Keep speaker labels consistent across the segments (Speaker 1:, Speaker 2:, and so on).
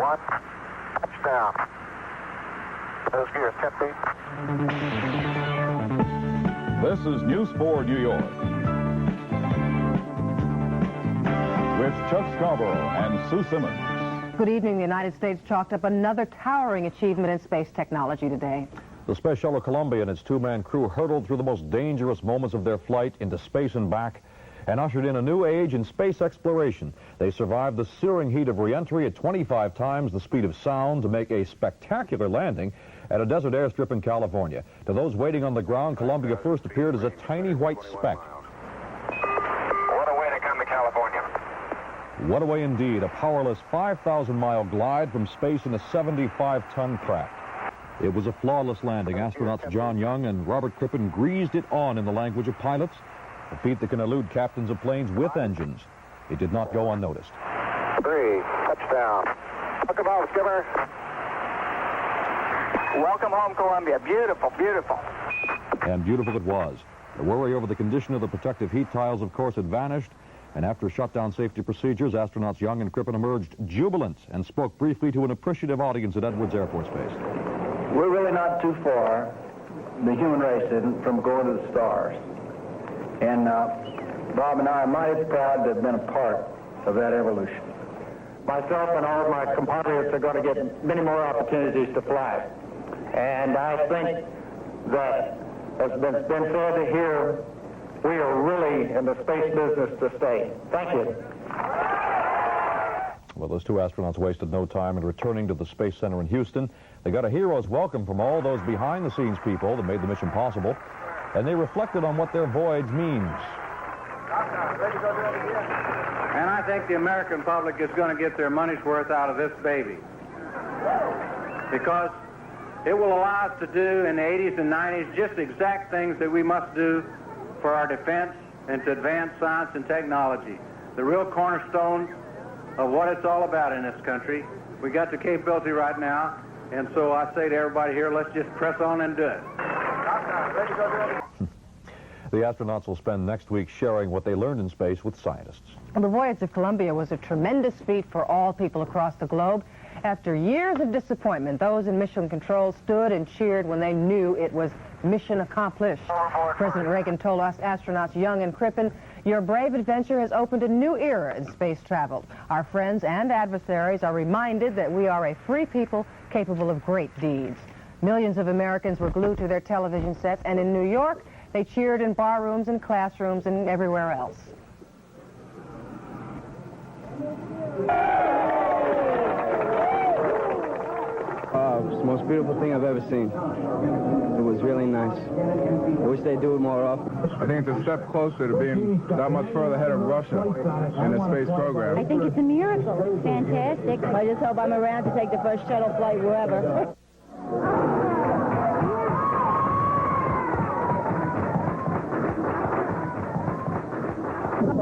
Speaker 1: 1. Touchdown. Those gears 10 feet.
Speaker 2: This is News 4 New York. With Chuck Scarborough and Sue Simmons.
Speaker 3: Good evening. The United States chalked up another towering achievement in space technology today.
Speaker 4: The Space Shuttle Columbia and its two-man crew hurtled through the most dangerous moments of their flight into space and back and ushered in a new age in space exploration. They survived the searing heat of re-entry at 25 times the speed of sound to make a spectacular landing at a desert airstrip in California. To those waiting on the ground, Columbia first appeared as a tiny white speck.
Speaker 1: What a way to come to California.
Speaker 4: What a way indeed, a powerless 5,000-mile glide from space in a 75-ton craft. It was a flawless landing. Astronauts John Young and Robert Crippen greased it on in the language of pilots, a feat that can elude captains of planes with engines. It did not go unnoticed.
Speaker 1: 3, touchdown. Welcome home, skipper.
Speaker 5: Welcome home, Columbia. Beautiful, beautiful.
Speaker 4: And beautiful it was. The worry over the condition of the protective heat tiles, of course, had vanished, and after shutdown safety procedures, astronauts Young and Crippen emerged jubilant and spoke briefly to an appreciative audience at Edwards Air Force Base.
Speaker 6: We're really not too far, the human race isn't, from going to the stars. And Bob and I are mighty proud to have been a part of that evolution. Myself and all of my compatriots are going to get many more opportunities to fly. And I think that, as has been said here, we are really in the space business to stay. Thank you.
Speaker 4: Well, those two astronauts wasted no time in returning to the Space Center in Houston. They got a hero's welcome from all those behind-the-scenes people that made the mission possible, and they reflected on what their voyage means.
Speaker 7: And I think the American public is going to get their money's worth out of this baby, because it will allow us to do in the 80s and 90s just the exact things that we must do for our defense and to advance science and technology, the real cornerstone of what it's all about in this country. We got the capability right now, and so I say to everybody here, let's just press on and do it.
Speaker 4: The astronauts will spend next week sharing what they learned in space with scientists.
Speaker 3: Well, the voyage of Columbia was a tremendous feat for all people across the globe. After years of disappointment, those in mission control stood and cheered when they knew it was mission accomplished. President Reagan told us astronauts Young and Crippen, "Your brave adventure has opened a new era in space travel. Our friends and adversaries are reminded that we are a free people capable of great deeds." Millions of Americans were glued to their television sets, and in New York, they cheered in bar rooms and classrooms and everywhere else.
Speaker 8: It's the most beautiful thing I've ever seen. It was really nice. I wish they'd do it more often.
Speaker 9: I think it's a step closer to being that much further ahead of Russia in the space program.
Speaker 10: I think it's a miracle. It's fantastic. I just hope I'm around to take the first shuttle flight wherever.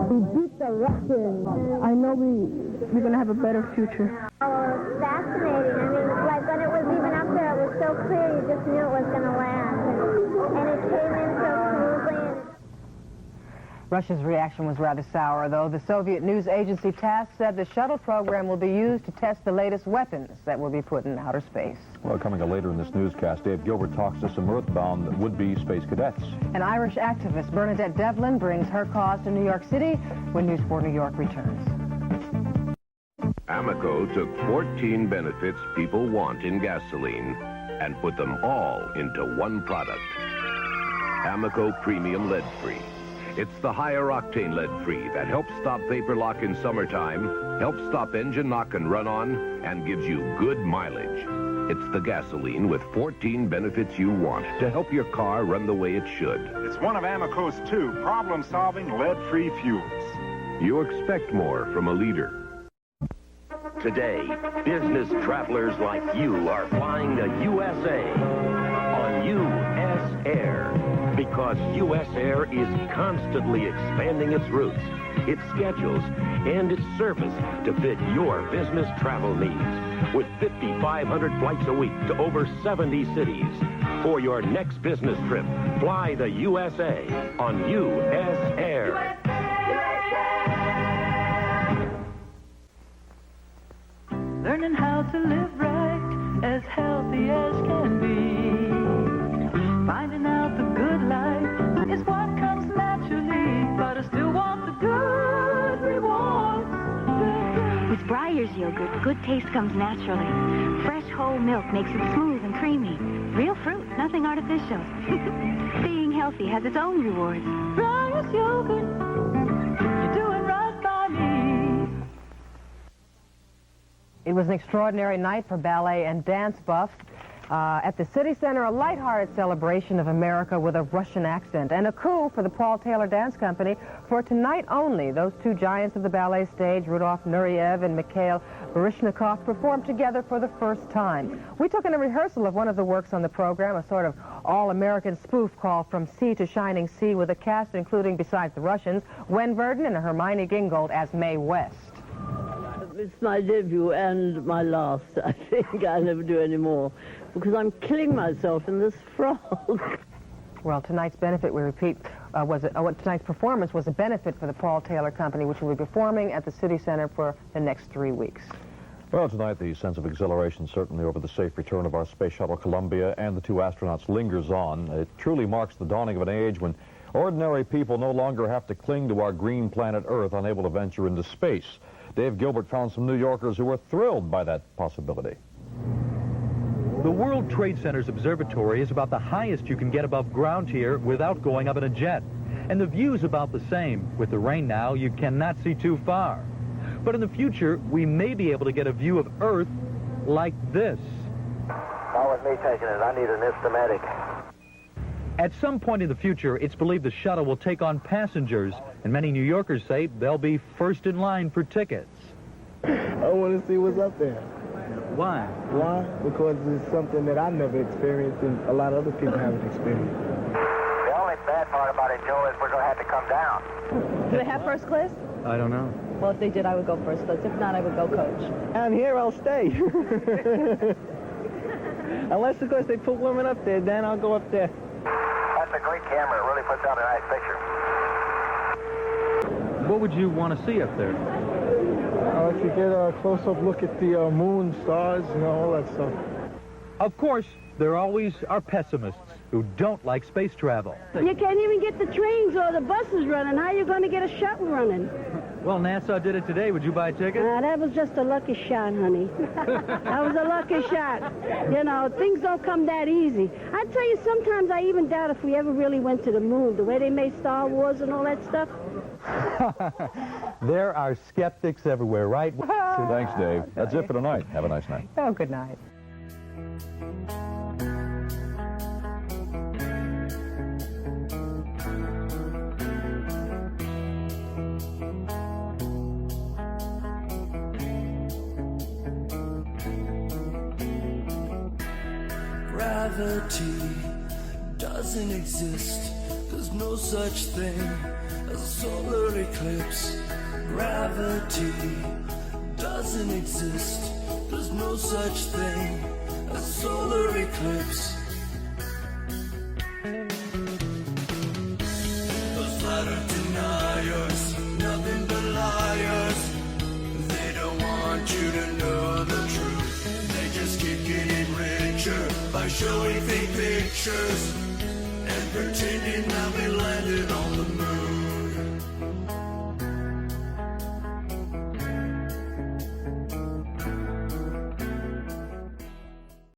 Speaker 11: We beat the Russians. I know we're going to have a better future.
Speaker 12: Oh, fascinating. I mean, like when it was even up there, it was so clear, you just knew it was going to land. And it came in so smoothly.
Speaker 3: Russia's reaction was rather sour, though. The Soviet news agency TASS said the shuttle program will be used to test the latest weapons that will be put in outer space.
Speaker 4: Well, coming up later in this newscast, Dave Gilbert talks to some Earthbound would-be space cadets.
Speaker 3: An Irish activist, Bernadette Devlin, brings her cause to New York City when News 4 New York returns.
Speaker 13: Amoco took 14 benefits people want in gasoline and put them all into one product. Amoco Premium Lead-Free. It's the higher octane lead-free that helps stop vapor lock in summertime, helps stop engine knock and run on, and gives you good mileage. It's the gasoline with 14 benefits you want to help your car run the way it should.
Speaker 14: It's one of Amoco's 2 problem-solving lead-free fuels.
Speaker 13: You expect more from a leader.
Speaker 15: Today, business travelers like you are flying to USA on U.S. Air, because U.S. Air is constantly expanding its routes, its schedules, and its service to fit your business travel needs. With 5,500 flights a week to over 70 cities. For your next business trip, fly the USA on U.S. Air.
Speaker 16: learning how to live right, as healthy as can be. Finding out the good life is what comes naturally, but I still want the good rewards.
Speaker 17: With Breyer's yogurt, good taste comes naturally. Fresh whole milk makes it smooth and creamy. Real fruit, nothing artificial. Being healthy has its own rewards.
Speaker 16: Breyer's yogurt, you're doing right by me.
Speaker 3: It was an extraordinary night for ballet and dance buffs. At the City Center, a lighthearted celebration of America with a Russian accent, and a coup for the Paul Taylor Dance Company. For tonight only, those two giants of the ballet stage, Rudolf Nureyev and Mikhail Baryshnikov, performed together for the first time. We took in a rehearsal of one of the works on the program, a sort of all-American spoof called From Sea to Shining Sea, with a cast including, besides the Russians, Wen Verdon and Hermione Gingold as Mae West.
Speaker 18: It's my debut and my last. I think I'll never do any more because I'm killing myself in this frog.
Speaker 3: Well, tonight's benefit, we repeat, tonight's performance was a benefit for the Paul Taylor Company, which will be performing at the City Center for the next 3 weeks.
Speaker 4: Well, tonight the sense of exhilaration certainly over the safe return of our space shuttle Columbia and the two astronauts lingers on. It truly marks the dawning of an age when ordinary people no longer have to cling to our green planet Earth, unable to venture into space. Dave Gilbert found some New Yorkers who were thrilled by that possibility.
Speaker 19: The World Trade Center's observatory is about the highest you can get above ground here without going up in a jet. And the view's about the same. With the rain now, you cannot see too far. But in the future, we may be able to get a view of Earth like this.
Speaker 1: Not with me taking it. I need an Instamatic.
Speaker 19: At some point in the future, it's believed the shuttle will take on passengers, and many New Yorkers say they'll be first in line for tickets.
Speaker 20: I want to see what's up there.
Speaker 19: Why?
Speaker 20: Why? Because it's something that I've never experienced and a lot of other people haven't experienced.
Speaker 1: The only bad part about it, Joe, is we're going to have to come down.
Speaker 10: Do they have first class?
Speaker 19: I don't know.
Speaker 10: Well, if they did, I would go first class. If not, I would go coach.
Speaker 20: Down here, I'll stay. Unless, of course, they put women up there, then I'll go up there.
Speaker 1: That's a great camera. It really puts out a nice picture.
Speaker 19: What would you want to see up there?
Speaker 20: I like to get a close-up look at the moon, stars, you know, all that stuff.
Speaker 19: Of course, there always are pessimists who don't like space travel.
Speaker 10: You can't even get the trains or the buses running. How are you going to get a shuttle running?
Speaker 19: Well, NASA did it today. Would you buy a ticket?
Speaker 10: That was just a lucky shot, honey. That was a lucky shot. You know, things don't come that easy. I tell you, sometimes I even doubt if we ever really went to the moon, the way they made Star Wars and all that stuff.
Speaker 19: There are skeptics everywhere, right?
Speaker 4: Thanks, Dave. That's it for tonight. Have a nice night.
Speaker 3: Oh, good night.
Speaker 21: Gravity doesn't exist. There's no such thing as a solar eclipse. Gravity doesn't exist. There's no such thing as a solar eclipse. Those flat earth deniers, nothing but liars. They don't want you to know the truth. They just keep getting richer by showing fake pictures and pretending that we landed